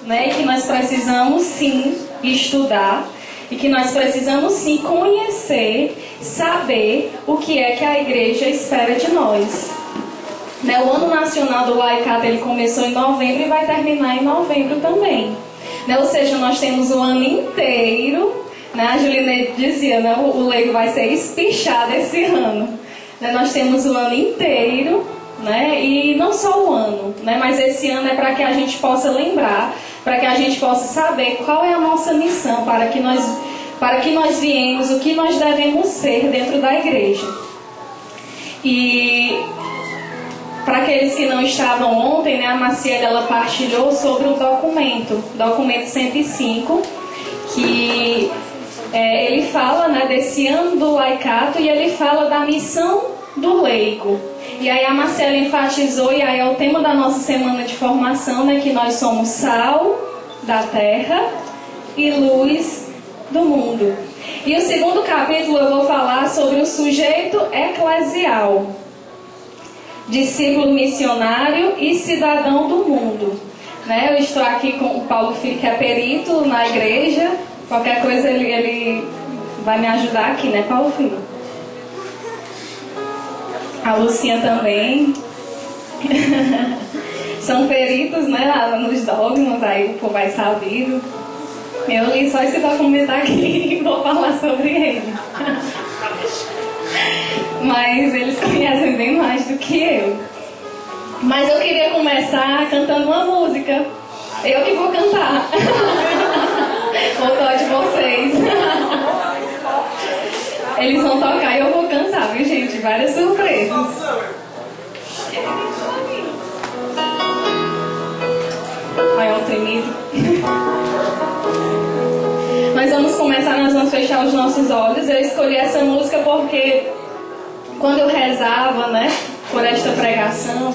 né? E que nós precisamos sim estudar e que nós precisamos sim conhecer, saber o que é que a igreja espera de nós. Né? O Ano Nacional do Laicato, ele começou em novembro e vai terminar em novembro também. Né? Ou seja, nós temos o ano inteiro, né? A Julineide dizia, né? O leigo vai ser espichado esse ano. Né? Nós temos o ano inteiro, né? E não só o ano, né? Mas esse ano é para que a gente possa lembrar, para que a gente possa saber qual é a nossa missão, para que nós viemos, o que nós devemos ser dentro da igreja. E para aqueles que não estavam ontem, né, a Maciel, ela partilhou sobre o documento 105, que ele fala, né, desse ano do laicato e ele fala da missão do leigo. E aí a Marcela enfatizou, e aí é o tema da nossa semana de formação, né, que nós somos sal da terra e luz do mundo. E o segundo capítulo eu vou falar sobre o sujeito eclesial, discípulo missionário e cidadão do mundo. Né, eu estou aqui com o Paulo Filho, que é perito na igreja. Qualquer coisa ele vai me ajudar aqui, né, Paulo Filho? A Lucinha também. São peritos, né, nos dogmas, aí o povo vai saber. Eu li só esse documento aqui e vou falar sobre ele. Mas eles conhecem bem mais do que eu. Mas eu queria começar cantando uma música. Eu que vou cantar. Vou dó de vocês. Eles vão tocar e eu vou cantar, viu, gente? Várias surpresas. Vai ao tremido. Nós vamos começar, nós vamos fechar os nossos olhos. Eu escolhi essa música porque quando eu rezava, né, por esta pregação,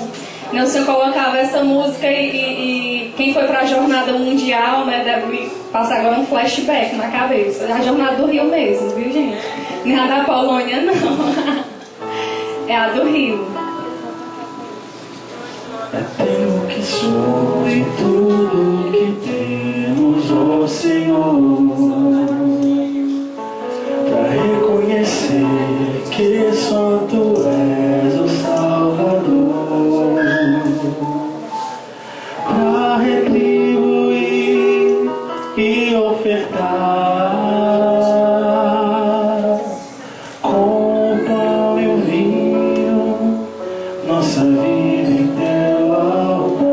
o Senhor colocava essa música e quem foi para a jornada mundial, né, deve passar agora um flashback na cabeça. É a jornada do Rio mesmo, viu, gente? Não é a da Polônia, não. É a do Rio. É teu que sou e tudo que temos, ó Senhor, para reconhecer que só Tu és o Salvador, para retribuir e ofertar com o pão e o vinho nossa vida em Teu altar.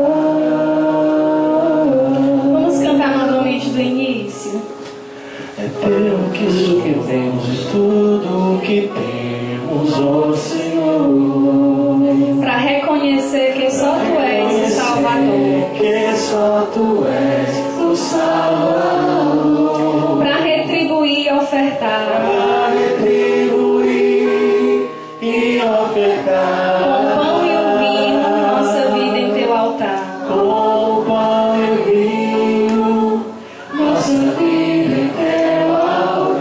Vamos cantar novamente do início. É Teu que temos e tudo que temos, ó Senhor, Para reconhecer que só Tu és o Salvador. que só Tu és o Salvador, Para retribuir e ofertar para retribuir e com o ofertar pão e o vinho nossa vida em Teu altar. com o pão e o vinho nossa vida em Teu altar.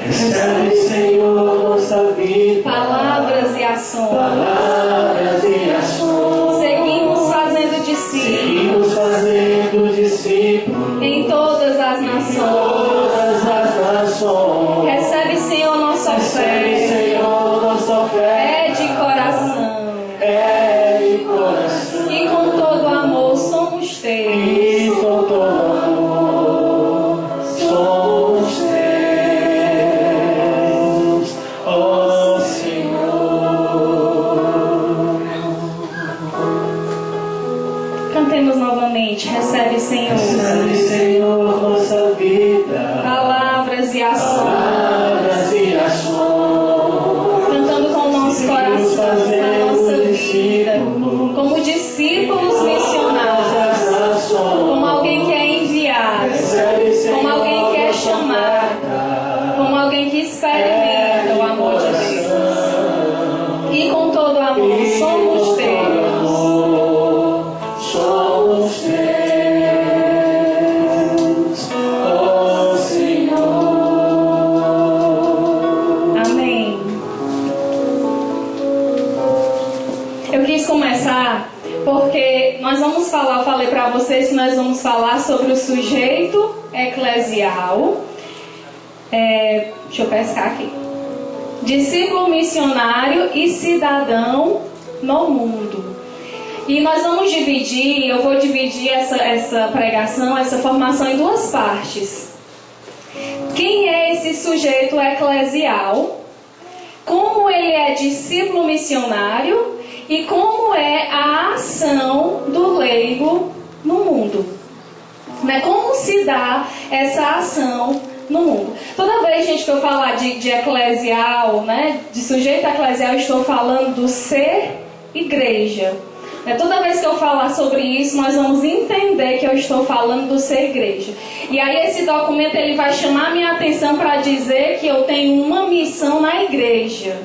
Recebe, Senhor, nossa vida, Palavras e ações. palavras e ações. Seguimos fazendo discípulos Seguimos fazendo discípulos em todas as em nações. todas as nações. Recebe, Senhor, nossa Recebe, fé. Senhor, nossa fé. É de coração. É de coração. E com todo amor somos teus. E com todo amor somos teus, ó Senhor. Cantemos novamente. Recebe, Senhor. Recebe, Senhor, nossa vida, falei para vocês que nós vamos falar sobre o sujeito eclesial. Deixa eu pescar aqui. Discípulo missionário e cidadão no mundo. E nós vamos dividir, eu vou dividir essa pregação, essa formação em duas partes. Quem é esse sujeito eclesial? Como ele é discípulo missionário? E como é a ação do leigo no mundo? Né? Como se dá essa ação no mundo? Toda vez, gente, que eu falar de eclesial, né, de sujeito eclesial, eu estou falando do ser igreja. Toda vez que eu falar sobre isso, nós vamos entender que eu estou falando do ser igreja. E aí esse documento ele vai chamar a minha atenção para dizer que eu tenho uma missão na igreja.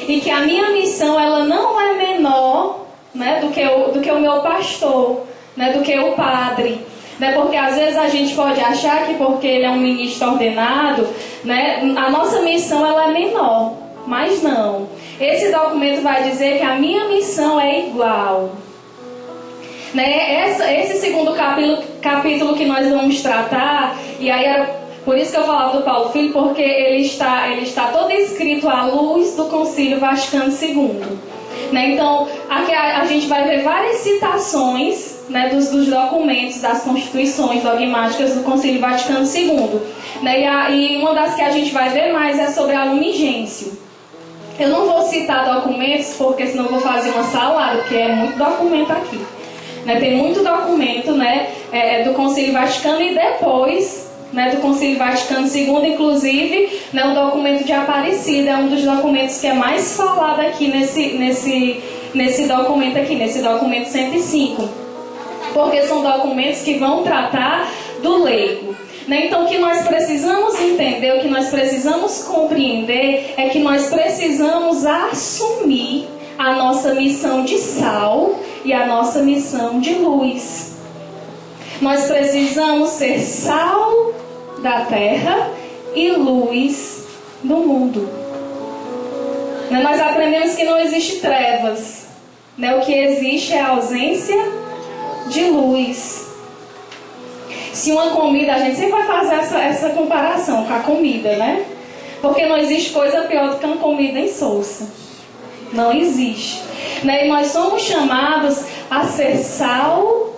E que a minha missão ela não é menor, né, do que o meu pastor, né, do que o padre. Né, porque às vezes a gente pode achar que porque ele é um ministro ordenado, né, a nossa missão ela é menor. Mas não. Esse documento vai dizer que a minha missão é igual. Né? Esse segundo capítulo que nós vamos tratar, e aí era por isso que eu falava do Paulo Filho, porque ele está todo escrito à luz do Concílio Vaticano II. Né? Então, aqui a gente vai ver várias citações, né, dos documentos, das constituições dogmáticas do Concílio Vaticano II. Né? E uma das que a gente vai ver mais é sobre a Lumen Gentium. Eu não vou citar documentos, porque senão eu vou fazer uma salada, porque é muito documento aqui. Né? Tem muito documento, né, do Concílio Vaticano e depois, né, do Concílio Vaticano II, inclusive, né, o documento de Aparecida é um dos documentos que é mais falado aqui nesse documento aqui, nesse documento 105. Porque são documentos que vão tratar do leigo. Né? Então, o que nós precisamos entender, o que nós precisamos compreender é que nós precisamos assumir a nossa missão de sal e a nossa missão de luz. Nós precisamos ser sal da terra e luz do mundo. Né? Nós aprendemos que não existe trevas. Né? O que existe é a ausência de luz. Se uma comida, a gente sempre vai fazer essa comparação com a comida, né? Porque não existe coisa pior do que uma comida insossa. Não existe. Né? E nós somos chamados a ser sal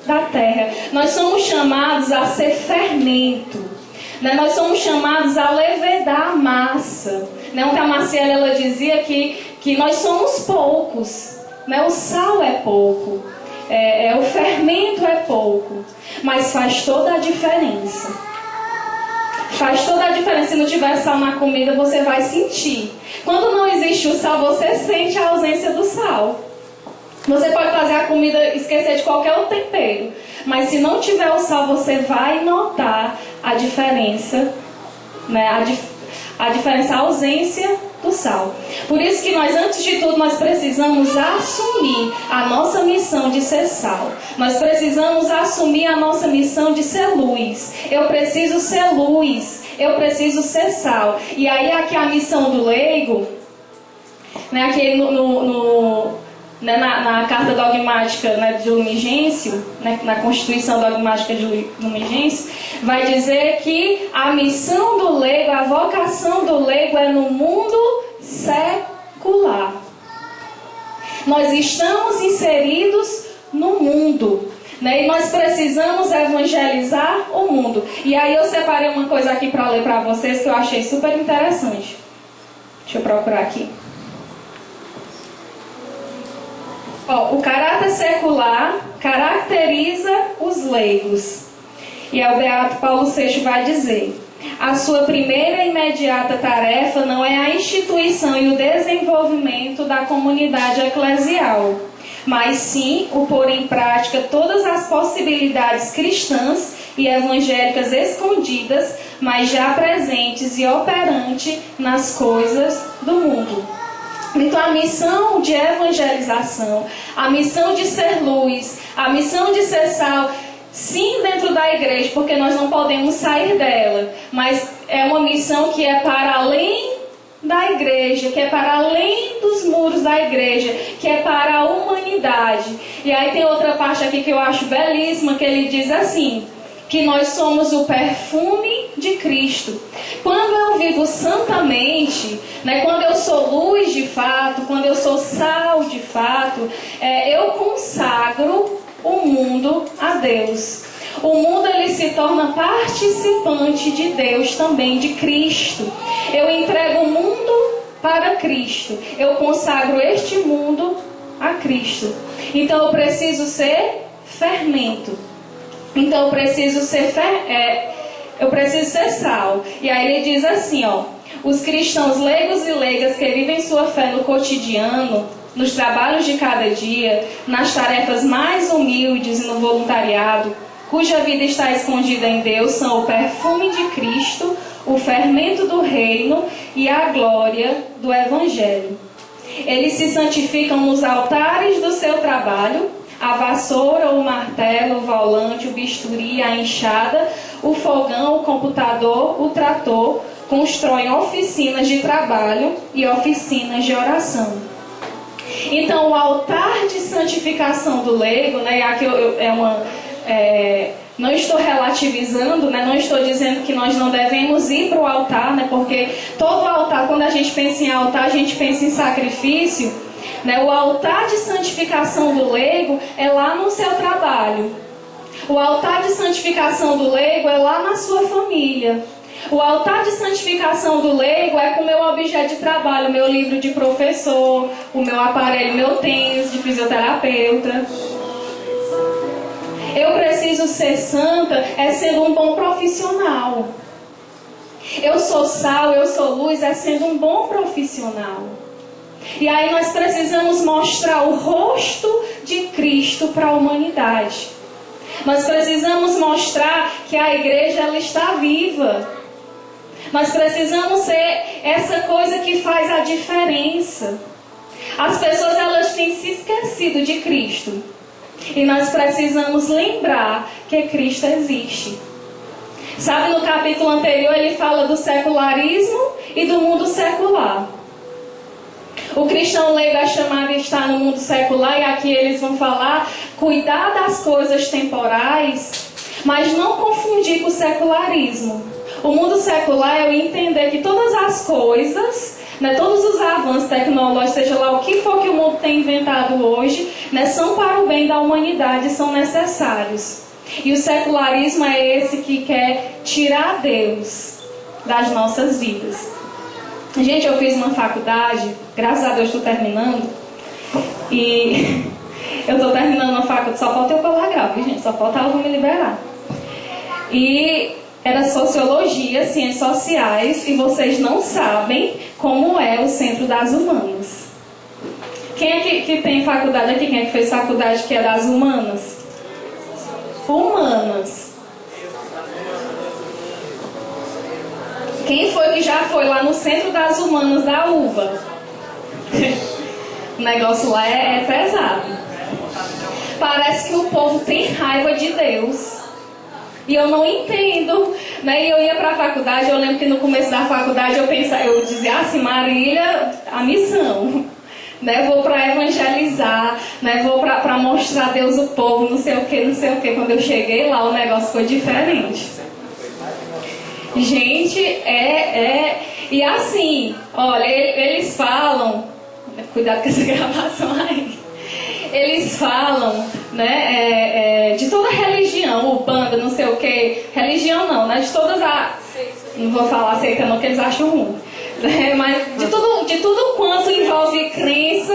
da terra. Nós somos chamados a ser fermento. Né? Nós somos chamados a levedar a massa. Né? Ontem a Marciela ela dizia que nós somos poucos. Né? O sal é pouco. O fermento é pouco. Mas faz toda a diferença. Faz toda a diferença. Se não tiver sal na comida, você vai sentir. Quando não existe o sal, você sente a ausência do sal. Você pode fazer a comida esquecer de qualquer outro tempero. Mas se não tiver o sal, você vai notar a diferença. Né? A diferença, a ausência do sal. Por isso que nós, antes de tudo, nós precisamos assumir a nossa missão de ser sal. Nós precisamos assumir a nossa missão de ser luz. Eu preciso ser luz. Eu preciso ser sal. E aí aqui a missão do leigo, né, aqui na carta dogmática, né, de Lumen Gentium, né, na Constituição Dogmática de Lumen Gentium, vai dizer que a missão do leigo, a vocação do leigo é no mundo secular. Nós estamos inseridos no mundo, né, e nós precisamos evangelizar o mundo. E aí eu separei uma coisa aqui para ler para vocês que eu achei super interessante. Deixa eu procurar aqui. O caráter secular caracteriza os leigos. E o beato Paulo VI vai dizer: a sua primeira e imediata tarefa não é a instituição e o desenvolvimento da comunidade eclesial, mas sim o pôr em prática todas as possibilidades cristãs e evangélicas escondidas, mas já presentes e operantes nas coisas do mundo. Então a missão de evangelização, a missão de ser luz, a missão de ser sal, sim, dentro da igreja, porque nós não podemos sair dela, mas é uma missão que é para além da igreja, que é para além dos muros da igreja, que é para a humanidade. E aí tem outra parte aqui que eu acho belíssima, que ele diz assim, que nós somos o perfume de Cristo. Quando eu vivo santamente, né, quando eu sou luz de fato, quando eu sou sal de fato, eu consagro o mundo a Deus. O mundo ele se torna participante de Deus também, de Cristo. Eu entrego o mundo para Cristo. Eu consagro este mundo a Cristo. Então eu preciso ser fermento. Então eu preciso ser sal. E aí ele diz assim, ó: os cristãos leigos e leigas que vivem sua fé no cotidiano, nos trabalhos de cada dia, nas tarefas mais humildes e no voluntariado, cuja vida está escondida em Deus, são o perfume de Cristo, o fermento do reino e a glória do Evangelho. Eles se santificam nos altares do seu trabalho, a vassoura, o martelo, o volante, o bisturi, a enxada, o fogão, o computador, o trator, constroem oficinas de trabalho e oficinas de oração. Então, o altar de santificação do leigo, né, aqui não estou relativizando, né, não estou dizendo que nós não devemos ir para o altar, né, porque todo altar, quando a gente pensa em altar, a gente pensa em sacrifício, né, o altar de santificação do leigo é lá no seu trabalho. O altar de santificação do leigo é lá na sua família. O altar de santificação do leigo é com o meu objeto de trabalho, o meu livro de professor, o meu aparelho, meu tênis de fisioterapeuta. Eu preciso ser santa sendo um bom profissional. Eu sou sal, eu sou luz sendo um bom profissional. E aí nós precisamos mostrar o rosto de Cristo para a humanidade. Nós precisamos mostrar que a igreja ela está viva. Nós precisamos ser essa coisa que faz a diferença. As pessoas elas têm se esquecido de Cristo. E nós precisamos lembrar que Cristo existe. Sabe, no capítulo anterior ele fala do secularismo e do mundo secular. O cristão leigo é chamado a estar no mundo secular, e aqui eles vão falar cuidar das coisas temporais, mas não confundir com o secularismo. O mundo secular é eu entender que todas as coisas, né, todos os avanços tecnológicos, seja lá o que for que o mundo tem inventado hoje, né, são para o bem da humanidade, são necessários. E o secularismo é esse que quer tirar Deus das nossas vidas. Gente, eu fiz uma faculdade, graças a Deus estou terminando, e eu estou terminando uma faculdade, só falta eu colar grau, gente, só falta ela me liberar. E era sociologia, ciências sociais, e vocês não sabem como é o Centro das Humanas. Quem é que tem faculdade aqui? Quem é que fez faculdade que é das humanas? Humanas. Quem foi que já foi lá no Centro das Humanas da UVA? O negócio lá é pesado. Parece que o povo tem raiva de Deus. E eu não entendo, né? E eu ia para a faculdade, eu lembro que no começo da faculdade eu dizia assim, Marília, a missão, né? Vou para evangelizar, né? Vou para mostrar a Deus o povo, não sei o que, não sei o que. Quando eu cheguei lá, o negócio foi diferente. Gente, e assim, olha, eles falam, cuidado com essa gravação aí. Eles falam, né, de toda religião, Umbanda, não sei o que, religião não, né, de todas as, não vou falar seita não, que eles acham ruim, né, mas de tudo quanto envolve crença,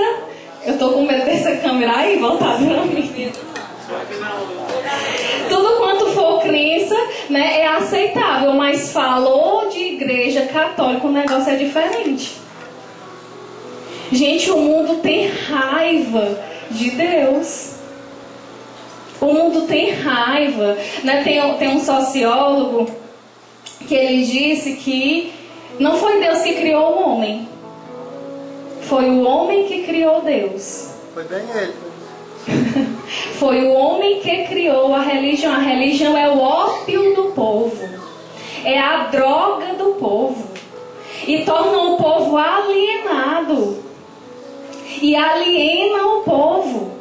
eu tô com medo dessa câmera aí voltada pra mim. Tudo quanto for crença, né, é aceitável, mas falou de igreja católica, o negócio é diferente. Gente, o mundo tem raiva de Deus. O mundo tem raiva, né? Tem um sociólogo que ele disse que não foi Deus que criou o homem, foi o homem que criou Deus. Foi bem ele. Foi o homem que criou a religião. A religião é o ópio do povo, é a droga do povo. e torna o povo alienado. E aliena o povo.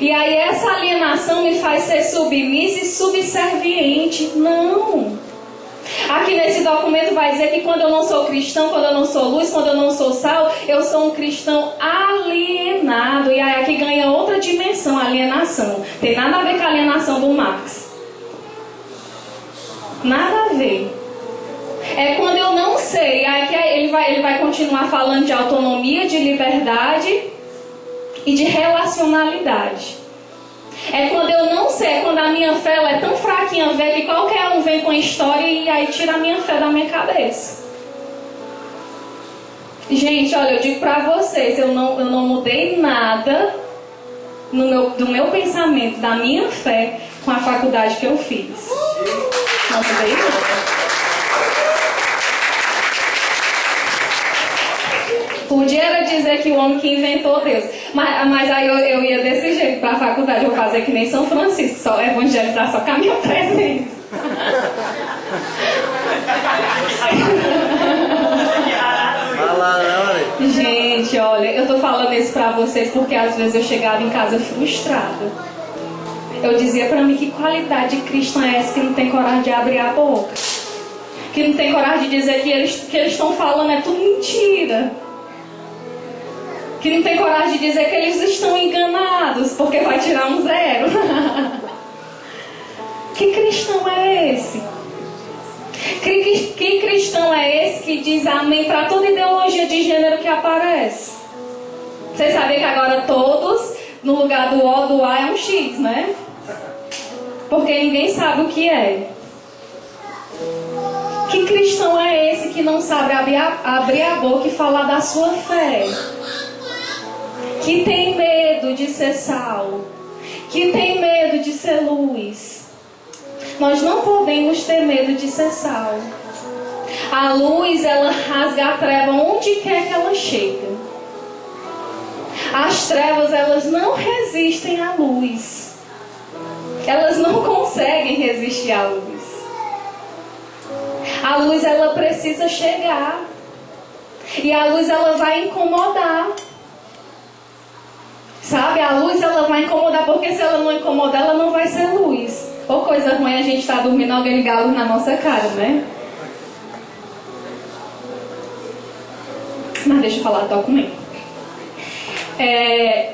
E aí essa alienação me faz ser submissa e subserviente. Não. Aqui nesse documento vai dizer que quando eu não sou cristão, quando eu não sou luz, quando eu não sou sal, eu sou um cristão alienado. E aí aqui ganha outra dimensão, alienação. Tem nada a ver com a alienação do Marx. Nada a ver. É quando eu não sei. Aí que ele vai continuar falando de autonomia, de liberdade e de relacionalidade. É quando eu não sei, é quando a minha fé ela é tão fraquinha, vê que qualquer um vem com a história e aí tira a minha fé da minha cabeça. Gente, olha, eu digo pra vocês, eu não mudei nada do meu pensamento, da minha fé, com a faculdade que eu fiz. Não mudei nada. Podia era dizer que o homem que inventou Deus. Mas aí eu ia desse jeito para a faculdade. Eu vou fazer que nem São Francisco, só evangelizar só com a minha presença. Gente, olha, eu tô falando isso para vocês porque às vezes eu chegava em casa frustrada. Eu dizia para mim, que qualidade de cristã é essa que não tem coragem de abrir a boca? Que não tem coragem de dizer que eles estão falando é tudo mentira. Que não tem coragem de dizer que eles estão enganados, porque vai tirar um 0. Que cristão é esse? Que cristão é esse que diz amém para toda ideologia de gênero que aparece? Vocês sabem que agora todos, no lugar do O, do A é um X, né? Porque ninguém sabe o que é. Que cristão é esse que não sabe abrir a boca e falar da sua fé? Que tem medo de ser sal, que tem medo de ser luz. Nós não podemos ter medo de ser sal. A luz, ela rasga a treva onde quer que ela chega. As trevas, elas não resistem à luz. Elas não conseguem resistir à luz. A luz, ela precisa chegar. E a luz, ela vai incomodar. Sabe, a luz ela vai incomodar, porque se ela não incomodar, ela não vai ser luz. Ou coisa ruim a gente estar dormindo, alguém ligar a luz na nossa cara, né? Mas deixa eu falar do documento.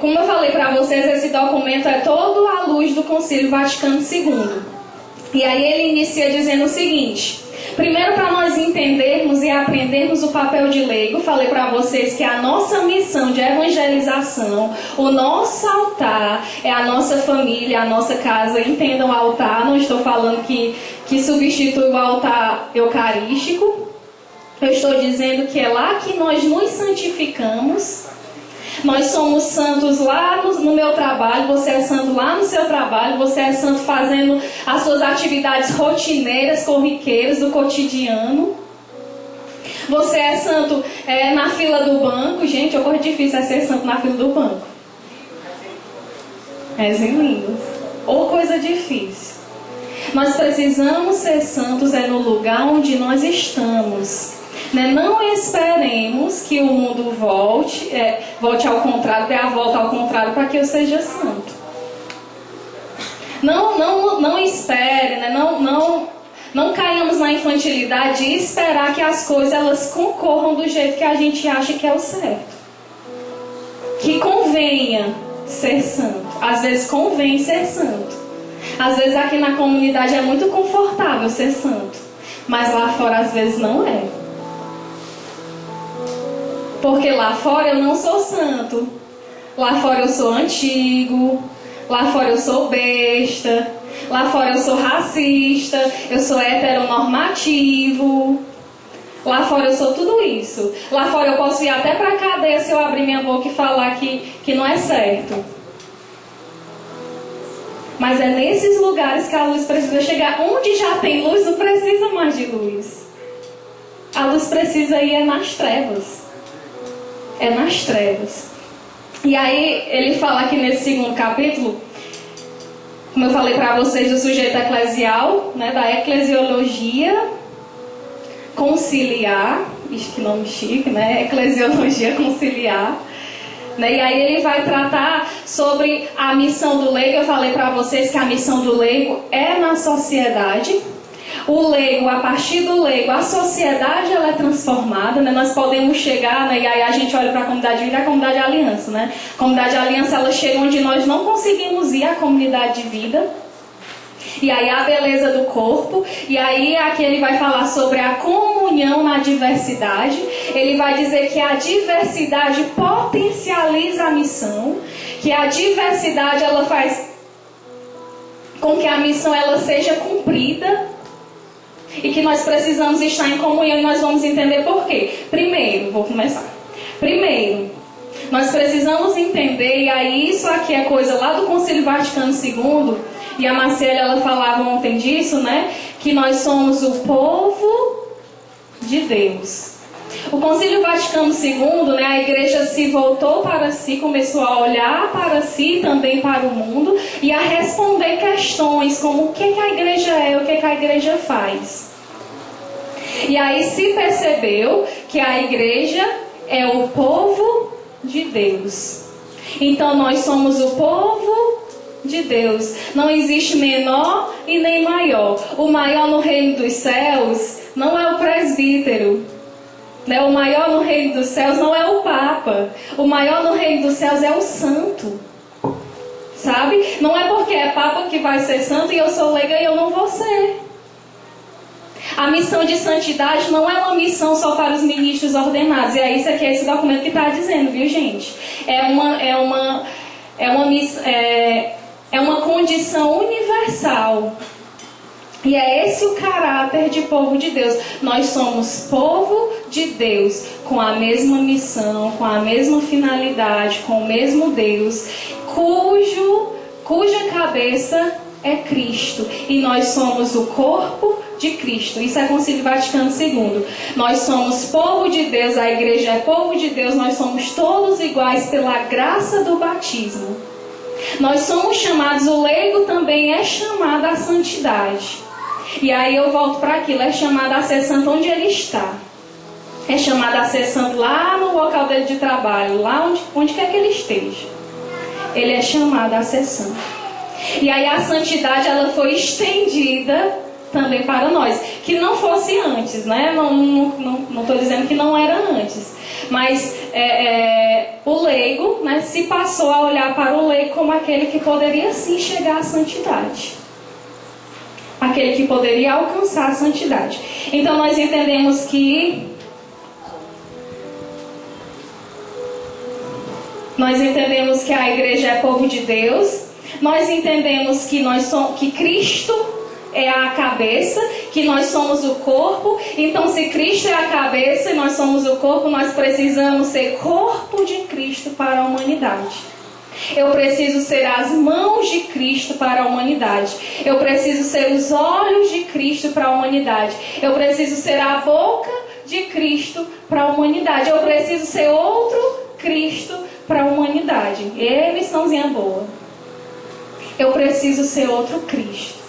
Como eu falei para vocês, esse documento é todo à luz do Concílio Vaticano II. E aí ele inicia dizendo o seguinte: primeiro, para nós entendermos e aprendermos o papel de leigo, falei para vocês que a nossa missão de evangelização, o nosso altar é a nossa família, a nossa casa. Entendam altar, não estou falando que substitui o altar eucarístico. Eu estou dizendo que é lá que nós nos santificamos. Nós somos santos lá no meu trabalho, você é santo lá no seu trabalho, você é santo fazendo as suas atividades rotineiras, corriqueiras do cotidiano. Você é santo na fila do banco. Gente, é coisa difícil é ser santo na fila do banco. É lindo. Ou coisa difícil. Nós precisamos ser santos no lugar onde nós estamos. Não esperemos que o mundo volte ao contrário, dê a volta ao contrário para que eu seja santo. Não espere, não caiamos na infantilidade de esperar que as coisas elas concorram do jeito que a gente acha que é o certo. Que convenha ser santo. Às vezes convém ser santo. Às vezes aqui na comunidade é muito confortável ser santo, mas lá fora às vezes não é. Porque lá fora eu não sou santo. Lá fora eu sou antigo. Lá fora eu sou besta. Lá fora eu sou racista. Eu sou heteronormativo. Lá fora eu sou tudo isso. Lá fora eu posso ir até para a cadeia se eu abrir minha boca e falar que não é certo. Mas é nesses lugares que a luz precisa chegar. Onde já tem luz, não precisa mais de luz. A luz precisa ir nas trevas. É nas trevas. E aí ele fala aqui nesse segundo capítulo, como eu falei para vocês, do sujeito eclesial, da eclesiologia, conciliar, que nome chique, né? Eclesiologia conciliar. Né? E aí ele vai tratar sobre a missão do leigo. Eu falei para vocês que a missão do leigo é na sociedade. O leigo, a partir do leigo, a sociedade ela é transformada, né? Nós podemos chegar, né? E aí a gente olha para a comunidade de vida e a comunidade de aliança, né? A comunidade de aliança ela chega onde nós não conseguimos ir, a comunidade de vida. E aí a beleza do corpo. E aí aqui ele vai falar sobre a comunhão na diversidade. Ele vai dizer que a diversidade potencializa a missão, que a diversidade ela faz com que a missão ela seja cumprida. E que nós precisamos estar em comunhão, e nós vamos entender por quê. Primeiro, vou começar. Primeiro, nós precisamos entender, e aí isso aqui é coisa lá do Concílio Vaticano II, e a Marcela ela falava ontem disso, né? Que nós somos o povo de Deus. O Concílio Vaticano II, né, a igreja se voltou para si, começou a olhar para si e também para o mundo e a responder questões como o que a igreja é, o que a igreja faz. E aí se percebeu que a igreja é o povo de Deus. Então nós somos o povo de Deus. Não existe menor e nem maior. O maior no reino dos céus não é o presbítero. O maior no reino dos céus não é o Papa. O maior no reino dos céus é o santo. Sabe? Não é porque é Papa que vai ser santo e eu sou leiga e eu não vou ser. A missão de santidade não é uma missão só para os ministros ordenados. E é isso aqui, é esse documento que está dizendo, viu, gente? É uma condição universal. E é esse o caráter de povo de Deus. Nós somos povo de Deus, com a mesma missão, com a mesma finalidade, com o mesmo Deus, cuja cabeça é Cristo. E nós somos o corpo de Cristo. Isso é Concílio Vaticano II. Nós somos povo de Deus, a igreja é povo de Deus, nós somos todos iguais pela graça do batismo. Nós somos chamados, o leigo também é chamado à santidade. E aí eu volto para aquilo, é chamado a ser santo onde ele está. É chamado a ser santo lá no local dele de trabalho, lá onde quer que ele esteja. Ele é chamado a ser santo. E aí a santidade ela foi estendida também para nós. Que não fosse antes, né? Não estou dizendo que não era antes. Mas o leigo, né, se passou a olhar para o leigo como aquele que poderia sim chegar à santidade. Aquele que poderia alcançar a santidade. Então nós entendemos que a igreja é povo de Deus. Nós entendemos que Cristo é a cabeça, que nós somos o corpo. Então se Cristo é a cabeça e nós somos o corpo, nós precisamos ser corpo de Cristo para a humanidade. Eu preciso ser as mãos de Cristo para a humanidade. Eu preciso ser os olhos de Cristo para a humanidade. Eu preciso ser a boca de Cristo para a humanidade. Eu preciso ser outro Cristo para a humanidade. Missãozinha boa. Eu preciso ser outro Cristo.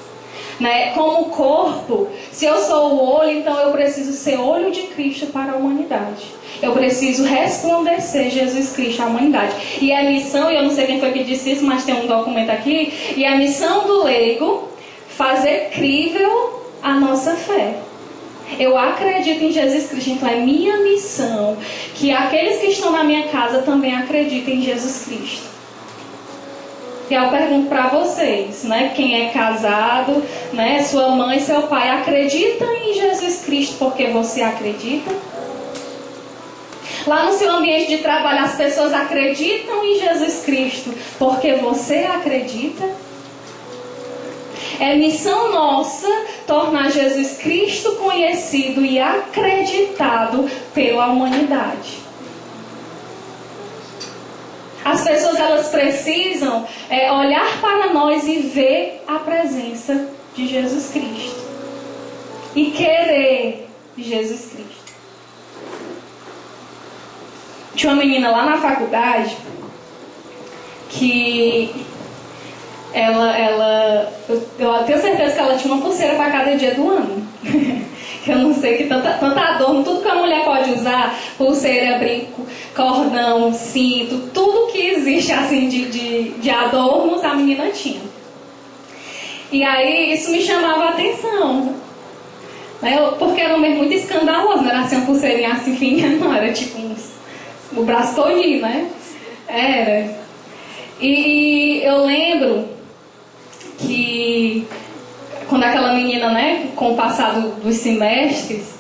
Né? Como corpo, se eu sou o olho, então eu preciso ser olho de Cristo para a humanidade. Eu preciso resplandecer Jesus Cristo à humanidade. E a missão, eu não sei quem foi que disse isso, mas tem um documento aqui. E a missão do leigo, fazer crível a nossa fé. Eu acredito em Jesus Cristo, então é minha missão que aqueles que estão na minha casa também acreditem em Jesus Cristo. E eu pergunto para vocês, né? Quem é casado, né? Sua mãe, seu pai acreditam em Jesus Cristo porque você acredita? Lá no seu ambiente de trabalho, as pessoas acreditam em Jesus Cristo porque você acredita? É missão nossa tornar Jesus Cristo conhecido e acreditado pela humanidade. As pessoas elas precisam olhar para nós e ver a presença de Jesus Cristo. E querer Jesus Cristo. Tinha uma menina lá na faculdade que eu tenho certeza que ela tinha uma pulseira para cada dia do ano. que eu não sei que tanta adorno, tudo que a mulher pode usar, pulseira, brinco, cordão, cinto, tudo que existe assim de adornos, a menina tinha. E aí isso me chamava a atenção, né? Porque era mesmo muito escandaloso, não era assim uma pulseirinha assim fininha, não, era tipo o braço todinho, né? Era. E eu lembro que quando aquela menina, né, com o passar dos semestres,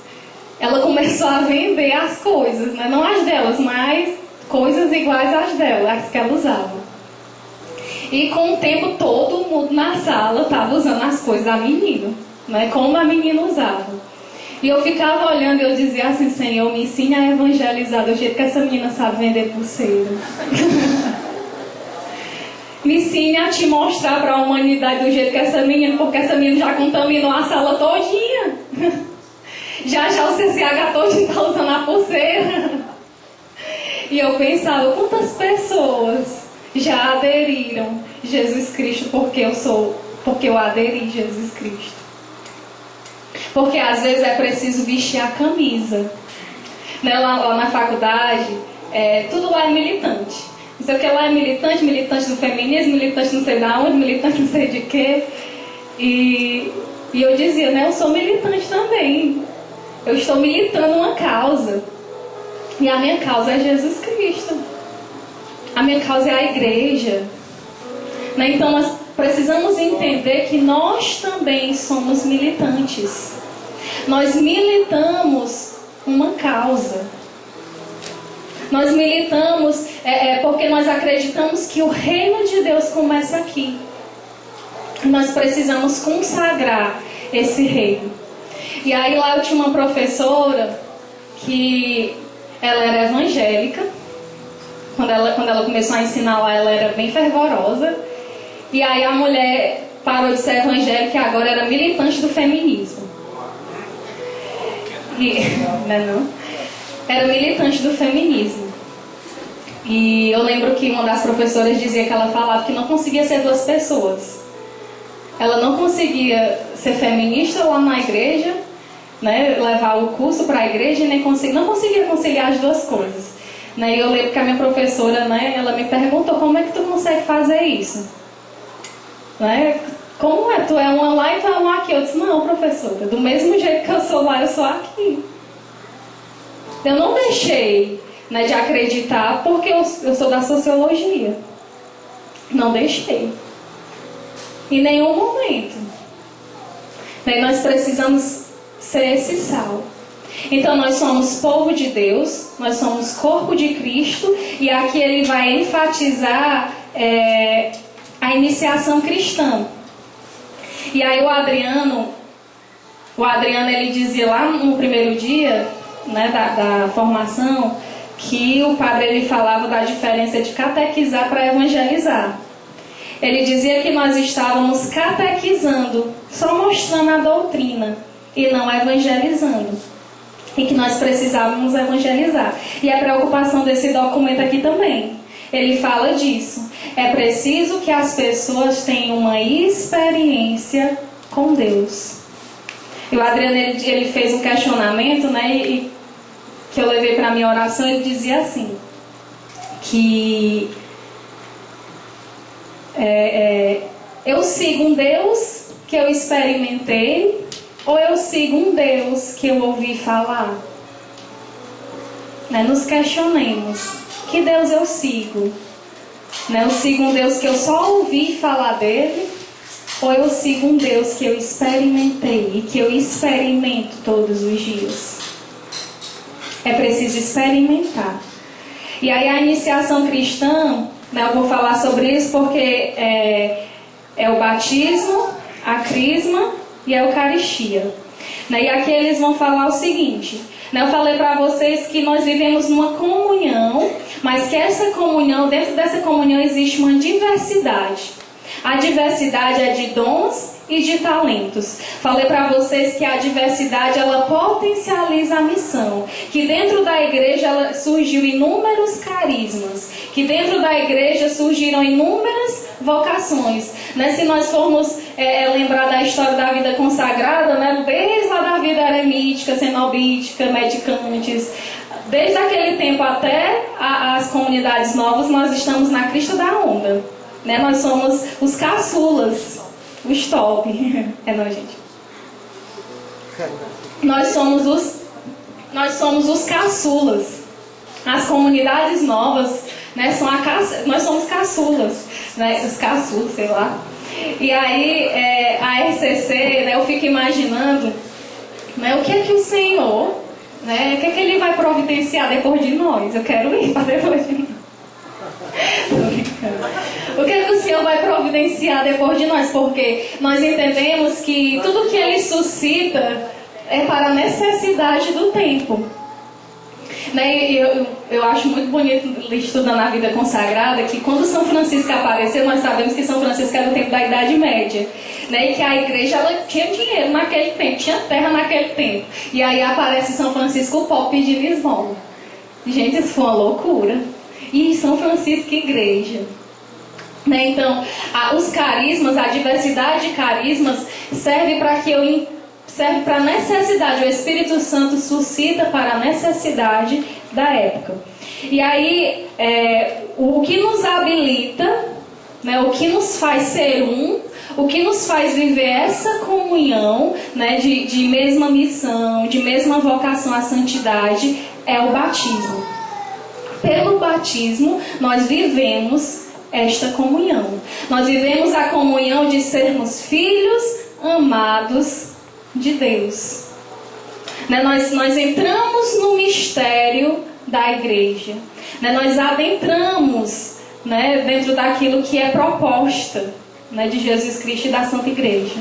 ela começou a vender as coisas, né? Não as delas, mas coisas iguais às dela, as que ela usava. E com o tempo todo mundo na sala estava usando as coisas da menina, né? Como a menina usava. E eu ficava olhando e eu dizia assim: Senhor, me ensine a evangelizar do jeito que essa menina sabe vender pulseira. Me ensine a te mostrar para a humanidade do jeito que essa menina, porque essa menina já contaminou a sala todinha. Já o CCH todinho está usando a pulseira. E eu pensava, quantas pessoas já aderiram Jesus Cristo porque eu aderi Jesus Cristo. Porque às vezes é preciso vestir a camisa. Né? Lá na faculdade, tudo lá é militante. Não sei o que lá é militante do feminismo, militante não sei de onde, militante não sei de quê. E eu dizia, né, eu sou militante também. Eu estou militando uma causa. E a minha causa é Jesus Cristo. A minha causa é a igreja. Né? Então nós precisamos entender que nós também somos militantes. Nós militamos uma causa. Nós militamos porque nós acreditamos que o reino de Deus começa aqui. Nós precisamos consagrar esse reino. E aí lá eu tinha uma professora que ela era evangélica. Quando ela começou a ensinar lá, ela era bem fervorosa. E aí a mulher parou de ser evangélica e agora era militante do feminismo. Era militante do feminismo. E eu lembro que uma das professoras dizia que ela falava que não conseguia ser duas pessoas. Ela não conseguia ser feminista lá na igreja, né, levar o curso para a igreja, e não conseguia conciliar as duas coisas. Né, e eu lembro que a minha professora, né, ela me perguntou: como é que tu consegue fazer isso? Né? Como é? Tu é uma lá e tu é uma aqui. Eu disse: não, professora, do mesmo jeito que eu sou lá, eu sou aqui. Eu não deixei, né, de acreditar porque eu sou da sociologia. Não deixei. Em nenhum momento. Né, nós precisamos ser esse sal. Então nós somos povo de Deus, nós somos corpo de Cristo, e aqui ele vai enfatizar a iniciação cristã. E aí o Adriano ele dizia lá no primeiro dia, né, da formação, que o padre ele falava da diferença de catequizar para evangelizar. Ele dizia que nós estávamos catequizando, só mostrando a doutrina, e não evangelizando. E que nós precisávamos evangelizar. E a preocupação desse documento aqui também. Ele fala disso. É preciso que as pessoas tenham uma experiência com Deus. E o Adriano ele fez um questionamento, né, e que eu levei para a minha oração. Ele dizia assim, que eu sigo um Deus que eu experimentei, ou eu sigo um Deus que eu ouvi falar? Né? Nos questionemos. Que Deus eu sigo? Né? Eu sigo um Deus que eu só ouvi falar dele, ou eu sigo um Deus que eu experimentei e que eu experimento todos os dias? É preciso experimentar. E aí a iniciação cristã, né, eu vou falar sobre isso porque é o batismo, a crisma e a Eucaristia. Né? E aqui eles vão falar o seguinte, né? Eu falei para vocês que nós vivemos numa comunhão, mas que essa comunhão, dentro dessa comunhão existe uma diversidade. A diversidade é de dons e de talentos. Falei para vocês que a diversidade ela potencializa a missão, que dentro da igreja ela surgiu inúmeros carismas, que dentro da igreja surgiram inúmeras vocações. Né? Se nós formos lembrar da história da vida consagrada, né? Desde lá da vida eremítica, farmacêutica, cenobítica, medicantes. Desde aquele tempo até as comunidades novas, nós estamos na crista da onda. Né? Nós somos os caçulas, os top. É não, gente. Nós somos os caçulas. As comunidades novas, né, nós somos caçulas, né, os caçulas, sei lá. E aí, a RCC, né, eu fico imaginando, né, o que é que o Senhor, né, o que é que Ele vai providenciar depois de nós? Eu quero ir para depois de nós. O que é que o Senhor vai providenciar depois de nós? Porque nós entendemos que tudo que Ele suscita é para a necessidade do tempo. Né? E eu acho muito bonito estudando a vida consagrada que quando São Francisco apareceu, nós sabemos que São Francisco era o tempo da Idade Média, né? E que a igreja ela tinha dinheiro naquele tempo, tinha terra naquele tempo. E aí aparece São Francisco Pop de Lisboa. Gente, isso foi uma loucura. E São Francisco Igreja. Né? Então, os carismas, a diversidade de carismas serve para a necessidade, o Espírito Santo suscita para a necessidade da época. E aí, o que nos habilita, né, o que nos faz ser o que nos faz viver essa comunhão, né, de mesma missão, de mesma vocação à santidade, é o batismo. Pelo batismo, nós vivemos esta comunhão. Nós vivemos a comunhão de sermos filhos amados de Deus. Né? Nós entramos no mistério da igreja. Né? Nós adentramos, né, dentro daquilo que é proposta, né, de Jesus Cristo e da Santa Igreja.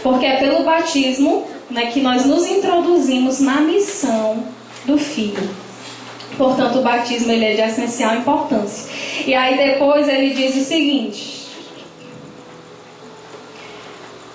Porque é pelo batismo, né, que nós nos introduzimos na missão do Filho. Portanto, o batismo ele é de essencial importância. E aí depois ele diz o seguinte: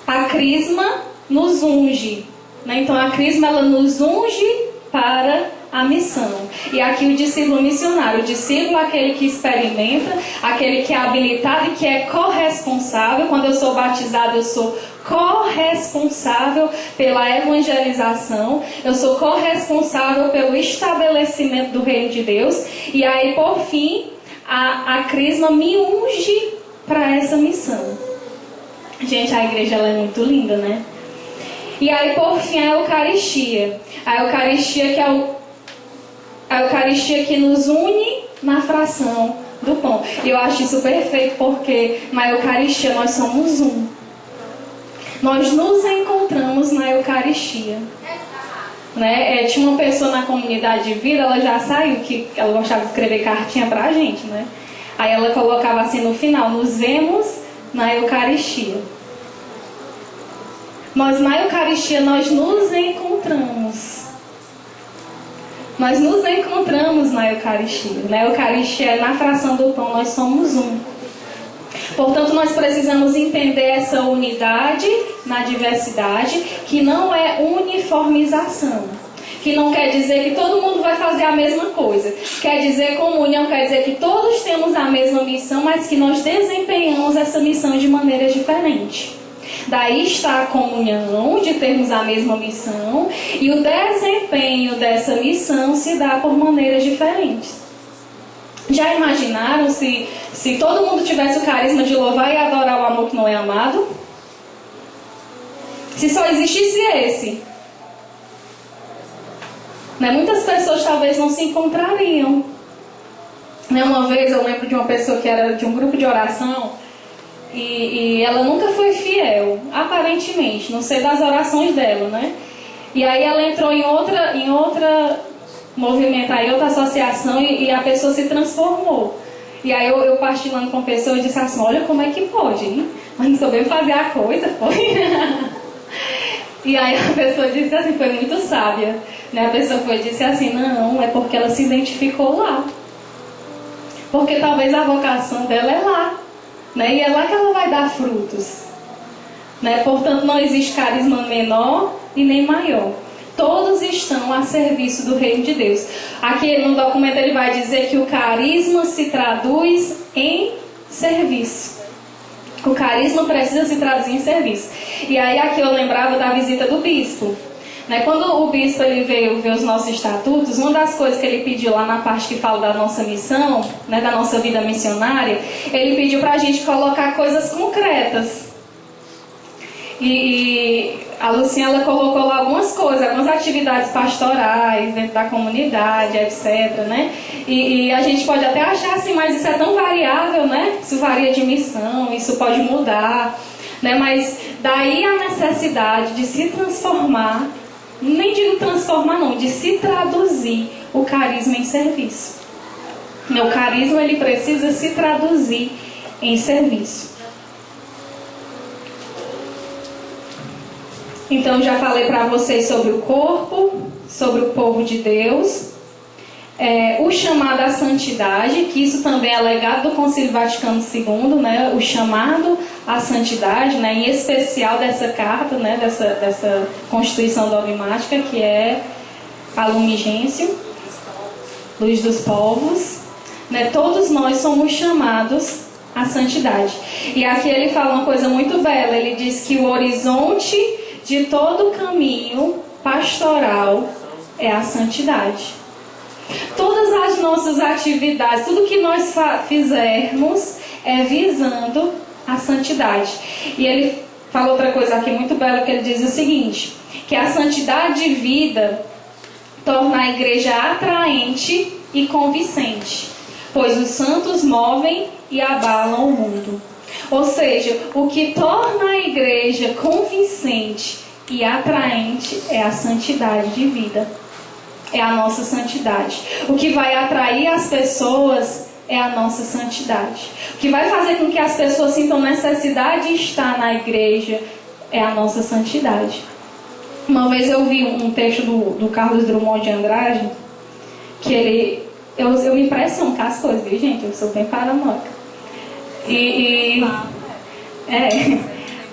a crisma nos unge, né? Então a crisma ela nos unge para a missão. E aqui o discípulo missionário, o discípulo é aquele que experimenta, aquele que é habilitado e que é corresponsável. Quando eu sou batizado, eu sou corresponsável pela evangelização, eu sou corresponsável pelo estabelecimento do reino de Deus. E aí, por fim, a crisma me unge para essa missão. Gente, a igreja ela é muito linda, né? E aí, por fim, a Eucaristia. A Eucaristia que nos une na fração do pão. E eu acho isso perfeito porque na Eucaristia nós somos um. Nós nos encontramos na Eucaristia. Né? Tinha uma pessoa na comunidade de vida, ela já saiu, que ela gostava de escrever cartinha pra gente, né? Aí ela colocava assim no final: nos vemos na Eucaristia. Nós na Eucaristia nós nos encontramos. Nós nos encontramos na Eucaristia. Na Eucaristia, na fração do pão, nós somos um. Portanto, nós precisamos entender essa unidade na diversidade, que não é uniformização. Que não quer dizer que todo mundo vai fazer a mesma coisa. Quer dizer comunhão, quer dizer que todos temos a mesma missão, mas que nós desempenhamos essa missão de maneira diferente. Daí está a comunhão, de termos a mesma missão, e o desempenho dessa missão se dá por maneiras diferentes. Já imaginaram se todo mundo tivesse o carisma de louvar e adorar o amor que não é amado? Se só existisse esse, né? Muitas pessoas talvez não se encontrariam. Né? Uma vez eu lembro de uma pessoa que era de um grupo de oração, e ela nunca foi fiel, aparentemente, não sei das orações dela, né? E aí ela entrou em outra movimento, aí outra associação, e a pessoa se transformou. E aí eu partilhando com a pessoa, eu disse assim: olha como é que pode, hein? Mas não soubemos fazer a coisa, foi? E aí a pessoa disse assim, foi muito sábia, né? A pessoa disse assim: não, é porque ela se identificou lá. Porque talvez a vocação dela é lá. Né? E é lá que ela vai dar frutos. Né? Portanto, não existe carisma menor e nem maior. Todos estão a serviço do reino de Deus. Aqui no documento ele vai dizer que o carisma se traduz em serviço. O carisma precisa se traduzir em serviço. E aí aqui eu lembrava da visita do bispo. Né? Quando o bispo ele veio ver os nossos estatutos, uma das coisas que ele pediu lá na parte que fala da nossa missão, né, da nossa vida missionária, ele pediu para a gente colocar coisas concretas. E a Lucinha ela colocou lá algumas coisas, algumas atividades pastorais dentro da comunidade, etc. Né? E a gente pode até achar assim, mas isso é tão variável, né? Isso varia de missão, isso pode mudar. Né? Mas daí a necessidade de se transformar, nem digo transformar não, de se traduzir o carisma em serviço. O carisma ele precisa se traduzir em serviço. Então já falei para vocês sobre o corpo, sobre o povo de Deus, o chamado à santidade, que isso também é legado do Concílio Vaticano II, né? O chamado à santidade, né? Em especial dessa carta, né? dessa Constituição Dogmática, que é a Lumen Gentium, Luz dos Povos. Né? Todos nós somos chamados à santidade. E aqui ele fala uma coisa muito bela, ele diz que o horizonte de todo caminho pastoral é a santidade. Todas as nossas atividades, tudo que nós fizermos é visando a santidade. E ele fala outra coisa aqui muito bela, que ele diz o seguinte, que a santidade de vida torna a igreja atraente e convincente, pois os santos movem e abalam o mundo. Ou seja, o que torna a igreja convincente e atraente é a santidade de vida. É a nossa santidade. O que vai atrair as pessoas é a nossa santidade. O que vai fazer com que as pessoas sintam necessidade de estar na igreja é a nossa santidade. Uma vez eu vi um texto do Carlos Drummond de Andrade, que eu me impressiono com as coisas, viu, gente? Eu sou bem paranoica.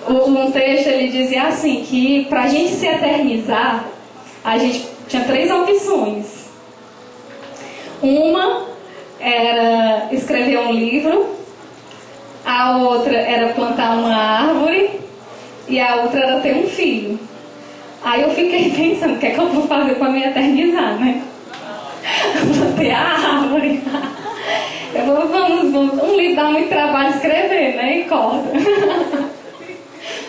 Um texto ele dizia assim, que para a gente se eternizar, a gente tinha 3 opções. Uma era escrever um livro, a outra era plantar uma árvore e a outra era ter um filho. Aí eu fiquei pensando, o que é que eu vou fazer para me eternizar, né? Plantei a árvore. Um livro dá muito trabalho escrever, né? E corta.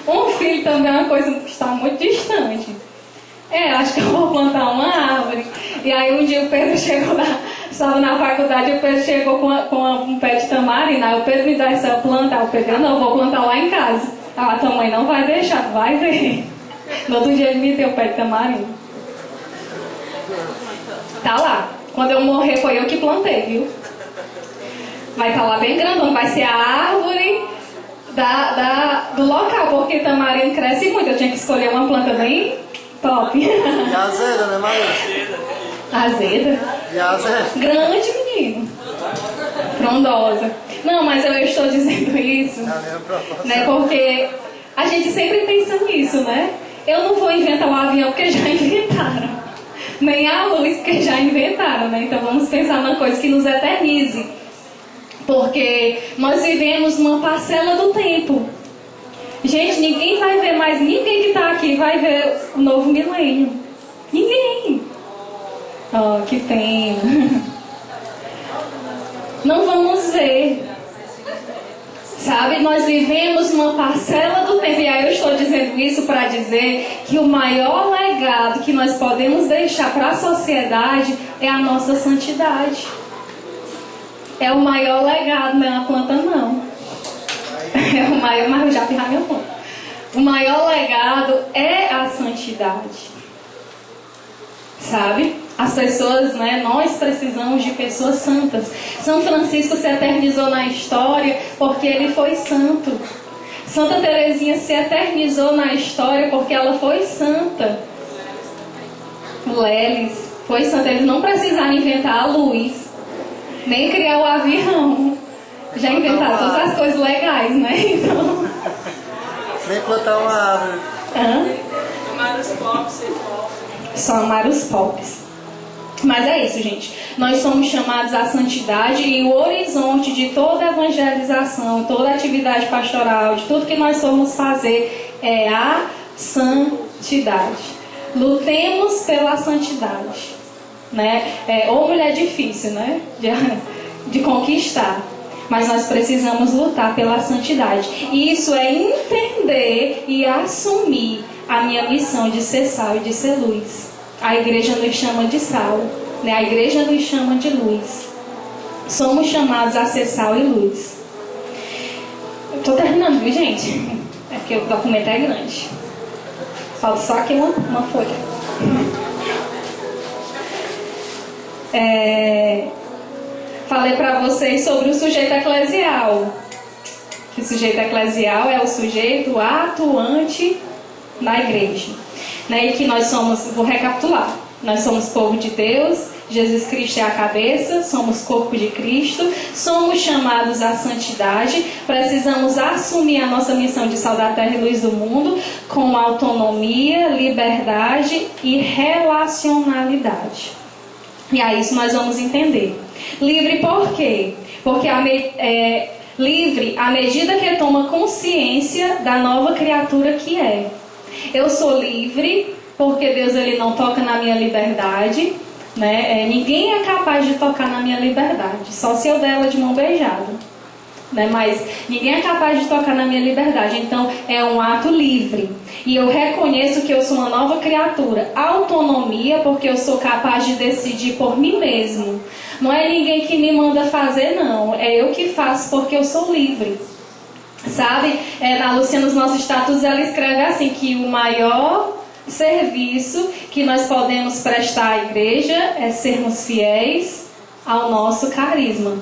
Um filho também é uma coisa que está muito distante. Acho que eu vou plantar uma árvore. E aí um dia o Pedro chegou estava na faculdade, o Pedro chegou com um pé de tamarina. Aí o Pedro me dá essa planta. Aí o Pedro, não, eu vou plantar lá em casa. A tua mãe não vai deixar, tu vai ver. No outro dia ele me deu o pé de tamarina. Tá lá. Quando eu morrer foi eu que plantei, viu? Vai estar lá bem grandão, vai ser a árvore do local, porque tamarindo cresce muito. Eu tinha que escolher uma planta bem top. E azeda, né, Maria? Azeda? E azeda? Grande, menino. Frondosa. Não, mas eu estou dizendo isso, né, porque a gente sempre pensa nisso, né? Eu não vou inventar o avião porque já inventaram. Nem a luz porque já inventaram, né? Então vamos pensar numa coisa que nos eternize. Porque nós vivemos numa parcela do tempo. Gente, ninguém vai ver mais, ninguém que está aqui vai ver o novo milênio. Ninguém. Oh, que pena. Não vamos ver. Sabe, nós vivemos numa parcela do tempo. E aí eu estou dizendo isso para dizer que o maior legado que nós podemos deixar para a sociedade é a nossa santidade. É o maior legado, não é a planta não. É o maior, mas eu já pirrar minha planta. O maior legado é a santidade. Sabe? As pessoas, né? Nós precisamos de pessoas santas. São Francisco se eternizou na história porque ele foi santo. Santa Teresinha se eternizou na história porque ela foi santa. Leles foi santa. Eles não precisaram inventar a luz, nem criar o avião. Já inventaram todas as coisas legais, né? Então... Nem plantar uma árvore. Amar os pobres, ser pobre. Só amar os pobres. Mas é isso, gente. Nós somos chamados à santidade e o horizonte de toda evangelização, toda atividade pastoral, de tudo que nós formos fazer é a santidade. lutemos pela santidade. Né? Ou mulher difícil, né? De conquistar. Mas nós precisamos lutar pela santidade. E isso é entender e assumir a minha missão de ser sal e de ser luz. A igreja nos chama de sal, né? A igreja nos chama de luz. Somos chamados a ser sal e luz. Estou terminando, viu, gente? É porque o documento é grande. Falta só aqui uma folha. Falei para vocês sobre o sujeito eclesial. Que o sujeito eclesial é o sujeito atuante na igreja. Né? E que nós somos, vou recapitular, nós somos povo de Deus, Jesus Cristo é a cabeça, somos corpo de Cristo, somos chamados à santidade, precisamos assumir a nossa missão de sal da terra e luz do mundo com autonomia, liberdade e relacionalidade. E a isso nós vamos entender. Livre por quê? Porque livre à medida que toma consciência da nova criatura que é. Eu sou livre porque Deus ele não toca na minha liberdade, né? Ninguém é capaz de tocar na minha liberdade, só se eu der ela de mão beijada, né? Mas ninguém é capaz de tocar na minha liberdade. Então é um ato livre. E eu reconheço que eu sou uma nova criatura. Autonomia, porque eu sou capaz de decidir por mim mesmo. Não é ninguém que me manda fazer, não. É eu que faço porque eu sou livre. Sabe? A Luciana, nos nossos status, ela escreve assim, que o maior serviço que nós podemos prestar à igreja é sermos fiéis ao nosso carisma.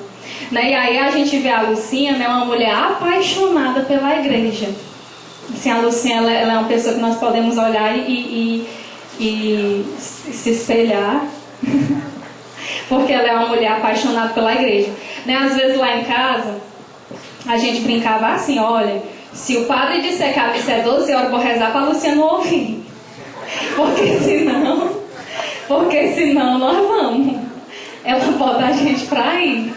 Né? E aí a gente vê a Lucinha, né, uma mulher apaixonada pela igreja. Assim, a Lucinha ela é uma pessoa que nós podemos olhar e se espelhar. Porque ela é uma mulher apaixonada pela igreja. Né? Às vezes lá em casa, a gente brincava assim, olha, se o padre disser que a missa é 12 horas, eu vou rezar para a Luciana não ouvir. Porque senão nós vamos. Ela bota a gente para ir.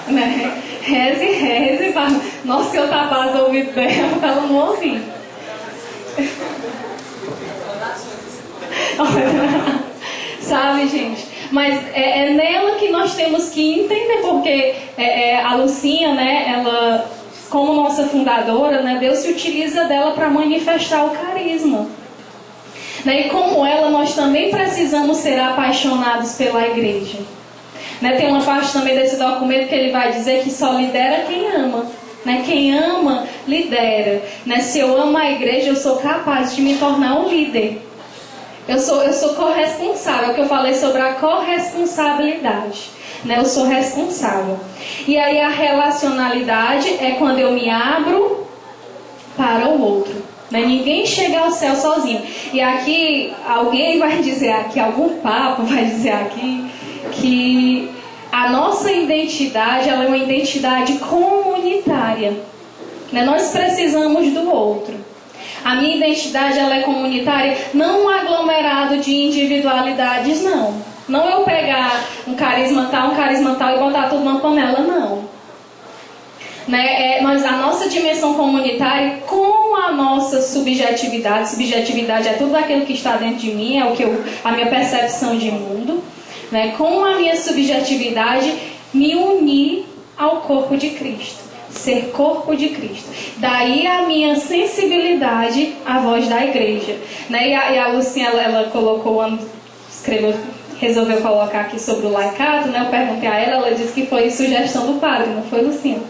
Né? Reze, para nossa, que eu tapar os ouvidos dela para ela não ouvir. Sabe, gente? Mas é nela que nós temos que entender, porque a Lucinha, né, ela, como nossa fundadora, né, Deus se utiliza dela para manifestar o carisma. Né, e como ela, nós também precisamos ser apaixonados pela igreja. Né, tem uma parte também desse documento que ele vai dizer que só lidera quem ama. Né, quem ama, lidera. Né, se eu amo a igreja, eu sou capaz de me tornar um líder. Eu sou corresponsável, é o que eu falei sobre a corresponsabilidade. Né? Eu sou responsável. E aí a relacionalidade é quando eu me abro para o outro. Né? Ninguém chega ao céu sozinho. E aqui alguém vai dizer aqui, algum papo vai dizer aqui, que a nossa identidade ela é uma identidade comunitária. Né? Nós precisamos do outro. A minha identidade ela é comunitária, não um aglomerado de individualidades, não. Não eu pegar um carisma tal e botar tudo numa panela, não. Né? A nossa dimensão comunitária com a nossa subjetividade. Subjetividade é tudo aquilo que está dentro de mim, é a minha percepção de mundo. Né? Com a minha subjetividade, me unir ao corpo de Cristo. Ser corpo de Cristo. Daí a minha sensibilidade à voz da igreja. Né? E a Lucinha, ela colocou, resolveu colocar aqui sobre o laicato, né? Eu perguntei a ela disse que foi sugestão do padre, não foi, Lucinha?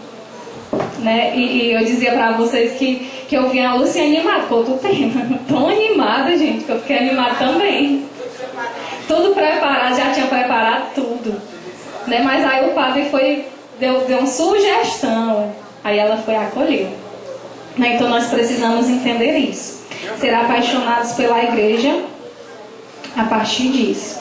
Né? E eu dizia para vocês que eu vi a Lucinha animada com outro tema. Tão animada, gente, que eu fiquei animada também. Tudo preparado, já tinha preparado tudo. Né? Mas aí o padre deu uma sugestão, aí ela foi acolher. Né? Então nós precisamos entender isso. Ser apaixonados pela igreja a partir disso.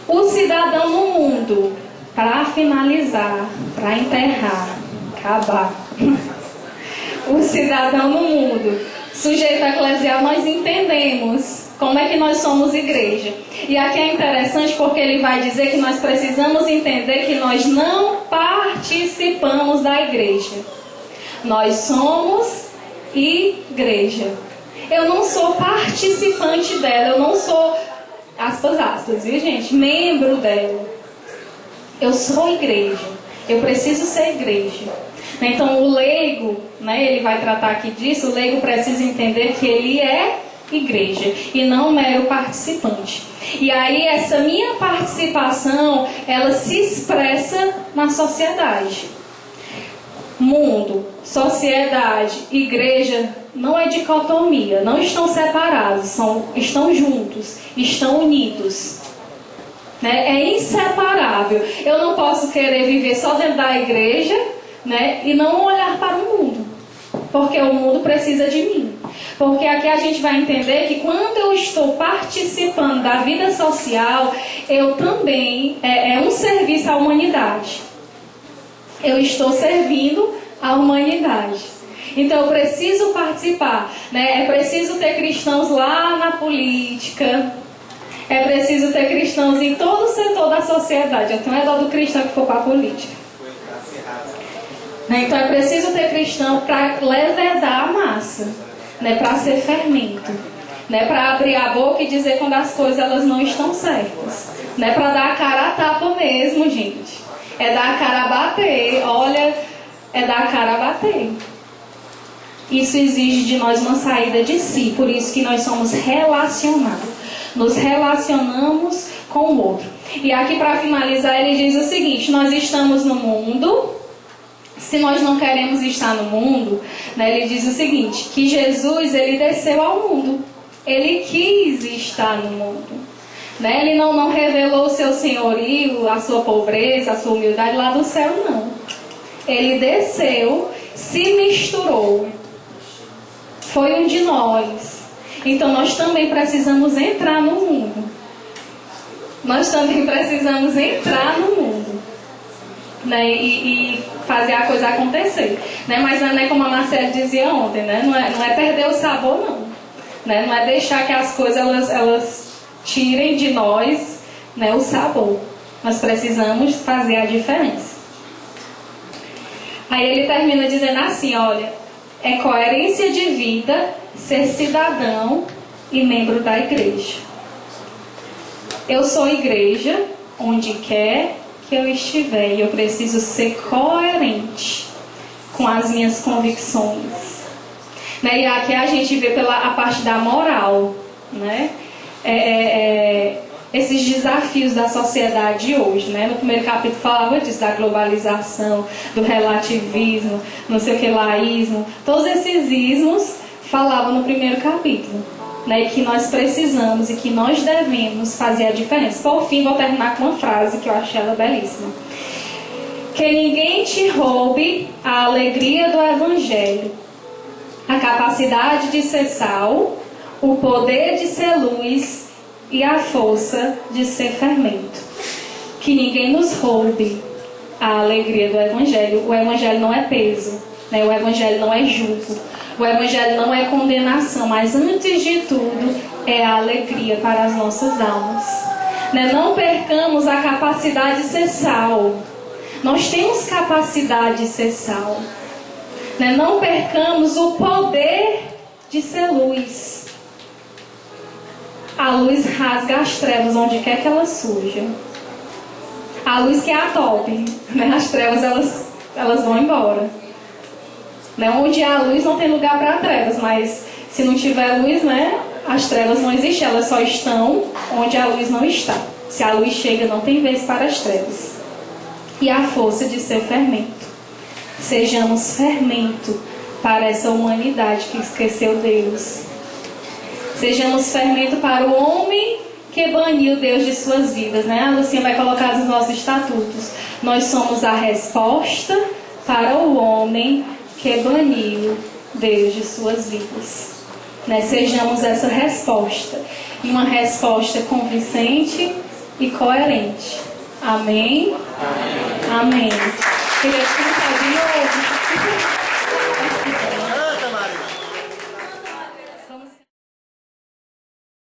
O cidadão no mundo, para finalizar, para enterrar, acabar. O cidadão no mundo, sujeito eclesial, nós entendemos como é que nós somos igreja. E aqui é interessante porque ele vai dizer que nós precisamos entender que nós não participamos da igreja. Nós somos igreja. Eu não sou participante dela, eu não sou, aspas, viu gente, membro dela. Eu sou igreja, eu preciso ser igreja. Então o leigo, ele vai tratar aqui disso, o leigo precisa entender que ele é igreja e não mero participante. E aí essa minha participação, ela se expressa na sociedade. Mundo, sociedade, igreja não é dicotomia, não estão separados, estão juntos, estão unidos. É inseparável. Eu não posso querer viver só dentro da igreja, e não olhar para o mundo, porque o mundo precisa de mim. Porque aqui a gente vai entender que quando eu estou participando da vida social, eu também, é um serviço à humanidade. Eu estou servindo a humanidade. Então eu preciso participar, É preciso ter cristãos lá na política, é preciso ter cristãos em todo o setor da sociedade. Eu tenho dó do cristão que for para a política. Então é preciso ter cristão para levedar a massa, para ser fermento, para abrir a boca e dizer quando as coisas elas não estão certas, para dar a cara a tapa mesmo, gente. É dar a cara a bater, olha, é dar a cara a bater. Isso exige de nós uma saída de si, por isso que nós somos relacionados. Nos relacionamos com o outro. E aqui para finalizar ele diz o seguinte: nós estamos no mundo. Se nós não queremos estar no mundo, ele diz o seguinte, que Jesus, ele desceu ao mundo. Ele quis estar no mundo. Ele não revelou o seu senhorio, a sua pobreza, a sua humildade lá do céu, não. Ele desceu, se misturou. Foi um de nós. Então nós também precisamos entrar no mundo. Nós também precisamos entrar no mundo. E fazer a coisa acontecer. Mas não é como a Marcela dizia ontem, não é perder o sabor, não. Não é deixar que as coisas elas tirem de nós, o sabor. Nós precisamos fazer a diferença. Aí ele termina dizendo assim, olha, é coerência de vida ser cidadão e membro da igreja. Eu sou igreja onde quer que eu estiver, e eu preciso ser coerente com as minhas convicções. E aqui a gente vê a parte da moral, esses desafios da sociedade de hoje, No primeiro capítulo falava disso, da globalização, do relativismo, não sei o que, laísmo. Todos esses ismos falavam no primeiro capítulo. Que nós precisamos e que nós devemos fazer a diferença. Por fim, vou terminar com uma frase que eu achei ela belíssima. Que ninguém te roube a alegria do Evangelho, a capacidade de ser sal, o poder de ser luz e a força de ser fermento. Que ninguém nos roube a alegria do Evangelho. O Evangelho não é peso, o Evangelho não é jugo. O Evangelho não é condenação, mas antes de tudo é a alegria para as nossas almas. Não percamos a capacidade de ser sal. Nós temos capacidade de ser sal. Não percamos o poder de ser luz. A luz rasga as trevas onde quer que elas surjam. A luz que é a top, as trevas elas vão embora. Onde há luz não tem lugar para trevas, mas se não tiver luz, as trevas não existem, elas só estão onde a luz não está. Se a luz chega, não tem vez para as trevas. E a força de ser fermento. Sejamos fermento para essa humanidade que esqueceu Deus. Sejamos fermento para o homem que baniu Deus de suas vidas. A Lucinha vai colocar nos nossos estatutos. Nós somos a resposta para o homem que baniu Deus de suas vidas. Sejamos essa resposta. E uma resposta convincente e coerente. Amém? Amém. Amém. Queria te contar de novo.